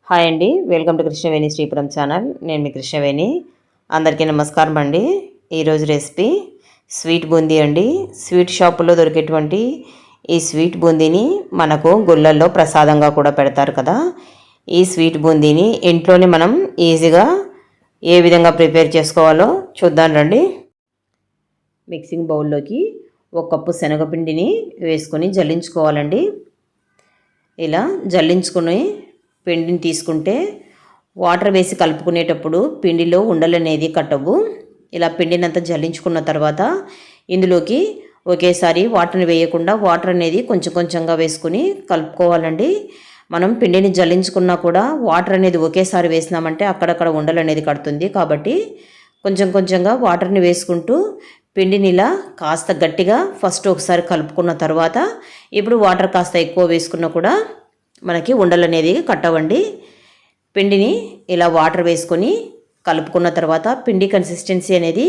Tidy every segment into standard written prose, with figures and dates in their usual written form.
Hi అండి, welcome to Krishnaveni Sripuram channel. నేను మీ కృష్ణవేణి. అందరికీ నమస్కారం అండి. ఈరోజు రెసిపీ స్వీట్ బూందీ అండి. స్వీట్ షాపులో దొరికేటువంటి ఈ స్వీట్ బూందీని మనకు గుళ్ళల్లో ప్రసాదంగా కూడా పెడతారు కదా. ఈ స్వీట్ బూందీని ఇంట్లోనే మనం ఈజీగా ఏ విధంగా ప్రిపేర్ చేసుకోవాలో చూద్దాం రండి. మిక్సింగ్ బౌల్లోకి 1 కప్పు శనగపిండిని వేసుకొని జల్లించుకోవాలండి. ఇలా జల్లించుకొని పిండిని తీసుకుంటే వాటర్ వేసి కలుపుకునేటప్పుడు పిండిలో ఉండలు అనేది కట్టవు. ఇలా పిండినంతా జల్లించుకున్న తర్వాత ఇందులోకి ఒకేసారి వాటర్ని వేయకుండా వాటర్ అనేది కొంచెం కొంచెంగా వేసుకుని కలుపుకోవాలండి. మనం పిండిని జల్లించుకున్నా కూడా వాటర్ అనేది ఒకేసారి వేసినామంటే అక్కడక్కడ ఉండలు అనేది కడుతుంది. కాబట్టి కొంచెం కొంచెంగా వాటర్ని వేసుకుంటూ పిండిని ఇలా కాస్త గట్టిగా ఫస్ట్ ఒకసారి కలుపుకున్న తర్వాత ఇప్పుడు వాటర్ కాస్త ఎక్కువ వేసుకున్నా కూడా మనకి ఉండలు అనేది కట్టవండి. పిండిని ఇలా వాటర్ వేసుకొని కలుపుకున్న తర్వాత పిండి కన్సిస్టెన్సీ అనేది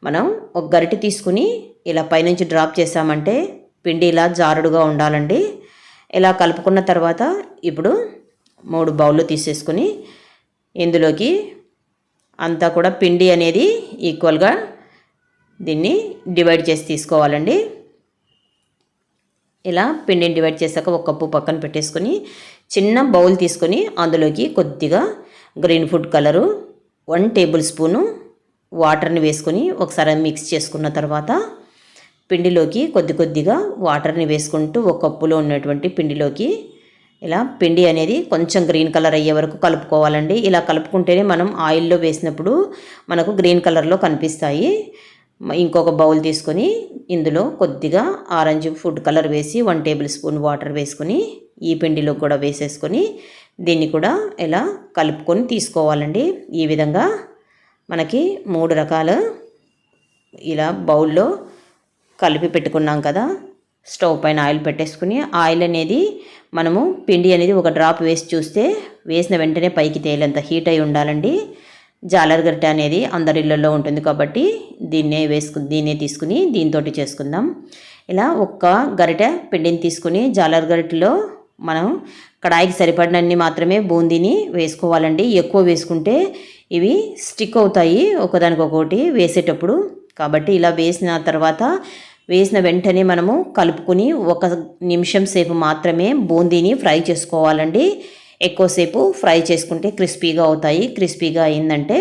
మనం ఒక గరిటె తీసుకుని ఇలా పైనుంచి డ్రాప్ చేసామంటే పిండి ఇలా జారుడుగా ఉండాలండి. ఇలా కలుపుకున్న తర్వాత ఇప్పుడు 3 బౌళ్ళు తీసేసుకుని ఇందులోకి అంతా కూడా పిండి అనేది ఈక్వల్గా దీన్ని డివైడ్ చేసి తీసుకోవాలండి. ఇలా పిండిని డివైడ్ చేశాక 1 కప్పు పక్కన పెట్టేసుకొని చిన్న బౌల్ తీసుకొని అందులోకి కొద్దిగా green food colour 1 table spoon వాటర్ని వేసుకొని ఒకసారి మిక్స్ చేసుకున్న తర్వాత పిండిలోకి కొద్దిగా వాటర్ని వేసుకుంటూ 1 కప్పులో ఉన్నటువంటి పిండిలోకి ఇలా పిండి అనేది కొంచెం గ్రీన్ కలర్ అయ్యే వరకు కలుపుకోవాలండి. ఇలా కలుపుకుంటేనే మనం ఆయిల్లో వేసినప్పుడు మనకు గ్రీన్ కలర్లో కనిపిస్తాయి. ఇంకొక బౌల్ తీసుకొని ఇందులో కొద్దిగా ఆరెంజ్ ఫుడ్ కలర్ వేసి 1 టేబుల్ స్పూన్ వాటర్ వేసుకొని ఈ పిండిలో కూడా వేసేసుకొని దీన్ని కూడా ఇలా కలుపుకొని తీసుకోవాలండి. ఈ విధంగా మనకి 3 రకాలు ఇలా బౌల్లో కలిపి పెట్టుకున్నాం కదా. స్టవ్ పైన ఆయిల్ పెట్టేసుకుని ఆయిల్ అనేది మనము పిండి అనేది ఒక డ్రాప్ వేసి చూస్తే వేసిన వెంటనే పైకి తేలేంత హీట్ అయి ఉండాలండి. జాలర్ గరిటె అనేది అందరి ఇళ్ళల్లో ఉంటుంది కాబట్టి దీన్నే తీసుకుని దీంతో చేసుకుందాం. ఇలా 1 గరిటె పిండిని తీసుకుని జాలర్ గరిటెలో మనం కడాయికి సరిపడినన్ని మాత్రమే బూందీని వేసుకోవాలండి. ఎక్కువ వేసుకుంటే ఇవి స్టిక్ అవుతాయి ఒకదానికొకటి వేసేటప్పుడు. కాబట్టి ఇలా వేసిన తర్వాత వేసిన వెంటనే మనము కలుపుకొని 1 నిమిషం సేపు మాత్రమే బూందీని ఫ్రై చేసుకోవాలండి. ఎక్కువసేపు ఫ్రై చేసుకుంటే క్రిస్పీగా అవుతాయి. క్రిస్పీగా అయిందంటే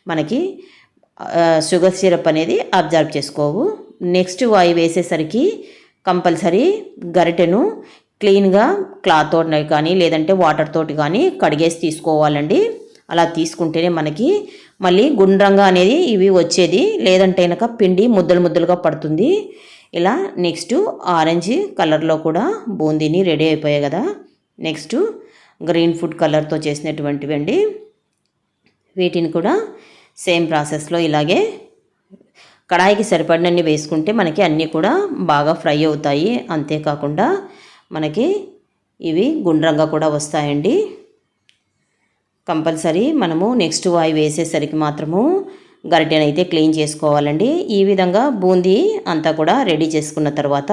మనకి షుగర్ సిరప్ అనేది అబ్జర్వ్ చేసుకోవు. నెక్స్ట్ అవి వేసేసరికి కంపల్సరీ గరిటెను క్లీన్గా క్లాత్ తోటి కానీ లేదంటే వాటర్ తోటి కానీ కడిగేసి తీసుకోవాలండి. అలా తీసుకుంటేనే మనకి మళ్ళీ గుండ్రంగా అనేది ఇవి వచ్చేది. లేదంటే కనుక పిండి ముద్దలుగా పడుతుంది. ఇలా నెక్స్ట్ ఆరెంజ్ కలర్లో కూడా బూందీని రెడీ అయిపోయాయి కదా. నెక్స్ట్ గ్రీన్ ఫుడ్ కలర్తో చేసినటువంటివి అండి. వీటిని కూడా సేమ్ ప్రాసెస్లో ఇలాగే కడాయికి సరిపడినన్ని వేసుకుంటే మనకి అన్నీ కూడా బాగా ఫ్రై అవుతాయి. అంతేకాకుండా మనకి ఇవి గుండ్రంగా కూడా వస్తాయండి. కంపల్సరీ మనము నెక్స్ట్ అవి వేసేసరికి మాత్రము గరిటెనైతే క్లీన్ చేసుకోవాలండి. ఈ విధంగా బూందీ అంతా కూడా రెడీ చేసుకున్న తర్వాత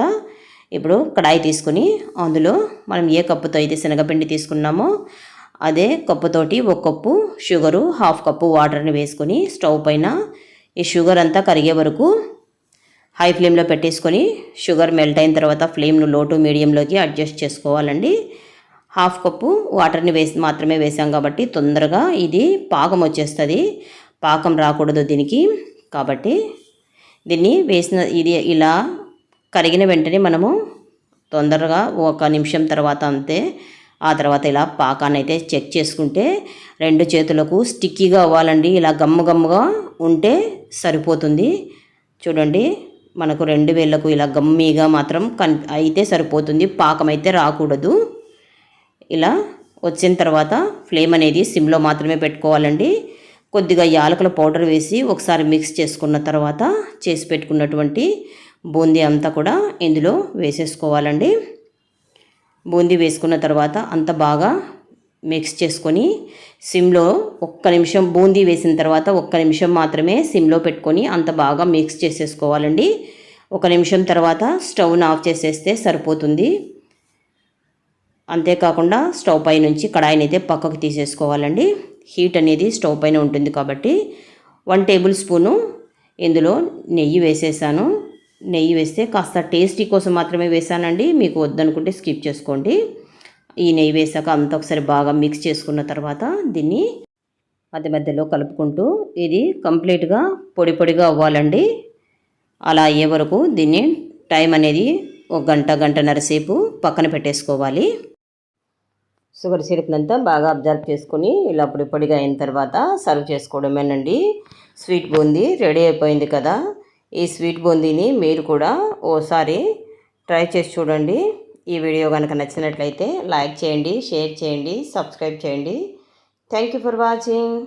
ఇప్పుడు కడాయి తీసుకుని అందులో మనం ఏ కప్పుతో అయితే శనగపిండి తీసుకున్నామో అదే కప్పుతోటి 1 కప్పు షుగరు 1/2 కప్పు వాటర్ని వేసుకొని స్టవ్ పైన ఈ షుగర్ అంతా కరిగే వరకు హై ఫ్లేమ్లో పెట్టేసుకొని షుగర్ మెల్ట్ అయిన తర్వాత ఫ్లేమ్ను లో టు మీడియంలోకి అడ్జస్ట్ చేసుకోవాలండి. 1/2 కప్పు వాటర్ని మాత్రమే వేసాం కాబట్టి తొందరగా ఇది పాకం వచ్చేస్తుంది. పాకం రాకూడదు దీనికి. కాబట్టి దీన్ని ఇది ఇలా కరిగిన వెంటనే మనము తొందరగా 1 నిమిషం తర్వాత అంతే. ఆ తర్వాత ఇలా పాకాన్ని అయితే చెక్ చేసుకుంటే 2 చేతులకు స్టిక్కీగా అవ్వాలండి. ఇలా గమ్ముగా ఉంటే సరిపోతుంది. చూడండి, మనకు 2 వేళ్ళకు ఇలా గమ్మీగా మాత్రం అయితే సరిపోతుంది. పాకం అయితే రాకూడదు. ఇలా వచ్చిన తర్వాత ఫ్లేమ్ అనేది సిమ్లో మాత్రమే పెట్టుకోవాలండి. కొద్దిగా యాలకుల పౌడర్ వేసి ఒకసారి మిక్స్ చేసుకున్న తర్వాత చేసి పెట్టుకున్నటువంటి బూందీ అంతా కూడా ఇందులో వేసేసుకోవాలండి. బూందీ వేసుకున్న తర్వాత అంత బాగా మిక్స్ చేసుకొని సిమ్లో 1 నిమిషం బూందీ వేసిన తర్వాత 1 నిమిషం మాత్రమే సిమ్లో పెట్టుకొని అంత బాగా మిక్స్ చేసేసుకోవాలండి. 1 నిమిషం తర్వాత స్టవ్ను ఆఫ్ చేసేస్తే సరిపోతుంది. అంతేకాకుండా స్టవ్ పై నుంచి కడాయిని అయితే పక్కకు తీసేసుకోవాలండి. హీట్ అనేది స్టవ్ పైన ఉంటుంది కాబట్టి 1 టేబుల్ స్పూను ఇందులో నెయ్యి వేసేసాను. నెయ్యి వేస్తే కాస్త టేస్టీ కోసం మాత్రమే వేసానండి, మీకు వద్దనుకుంటే స్కిప్ చేసుకోండి. ఈ నెయ్యి వేసాక అంతా ఒకసారి బాగా మిక్స్ చేసుకున్న తర్వాత దీన్ని మధ్య మధ్యలో కలుపుకుంటూ ఇది కంప్లీట్గా పొడి పొడిగా అవ్వాలండి. అలా అయ్యే వరకు దీన్ని టైం అనేది 1 గంట గంటన్నర సేపు పక్కన పెట్టేసుకోవాలి. షుగర్ సిరప్నంతా బాగా అబ్జర్వ్ చేసుకొని ఇలా పొడి పొడిగా అయిన తర్వాత సర్వ్ చేసుకోవడమేనండి. స్వీట్ బూందీ రెడీ అయిపోయింది కదా. ఈ స్వీట్ బూందీని మీరు కూడా ఓసారి ట్రై చేసి చూడండి. ఈ వీడియో కనుక నచ్చినట్లయితే లైక్ చేయండి, షేర్ చేయండి, సబ్స్క్రైబ్ చేయండి. Thank you for watching.